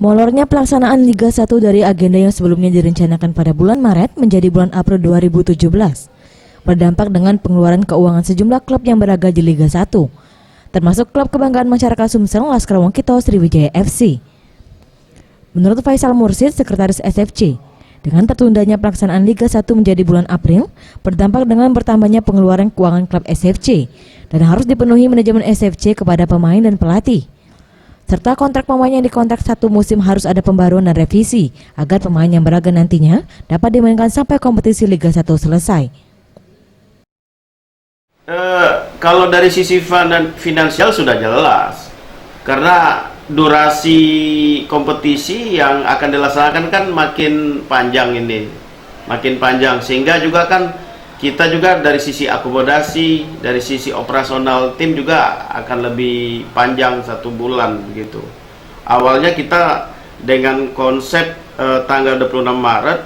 Molornya pelaksanaan Liga 1 dari agenda yang sebelumnya direncanakan pada bulan Maret menjadi bulan April 2017 berdampak dengan pengeluaran keuangan sejumlah klub yang berlaga di Liga 1, termasuk klub kebanggaan masyarakat Sumsel Laskar Wongkito Sriwijaya FC. Menurut Faisal Mursid, Sekretaris SFC, dengan tertundanya pelaksanaan Liga 1 menjadi bulan April berdampak dengan bertambahnya pengeluaran keuangan klub SFC dan harus dipenuhi manajemen SFC kepada pemain dan pelatih. Serta kontrak pemain yang dikontrak satu musim harus ada pembaruan dan revisi agar pemain yang berlaga nantinya dapat dimainkan sampai kompetisi Liga 1 selesai. Kalau dari sisi finansial sudah jelas, karena durasi kompetisi yang akan dilaksanakan kan makin panjang sehingga juga kan kita juga dari sisi akomodasi, dari sisi operasional tim juga akan lebih panjang 1 bulan gitu. Awalnya kita dengan konsep tanggal 26 Maret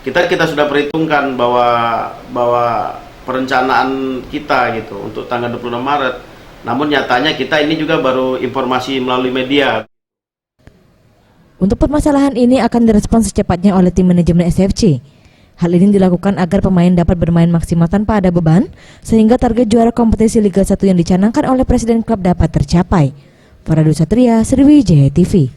kita sudah perhitungkan bahwa perencanaan kita gitu untuk tanggal 26 Maret. Namun nyatanya kita ini juga baru informasi melalui media. Untuk permasalahan ini akan direspons secepatnya oleh tim manajemen SFC. Hal ini dilakukan agar pemain dapat bermain maksimal tanpa ada beban, sehingga target juara kompetisi Liga 1 yang dicanangkan oleh Presiden klub dapat tercapai. Faradu Satria, Sriwijaya TV.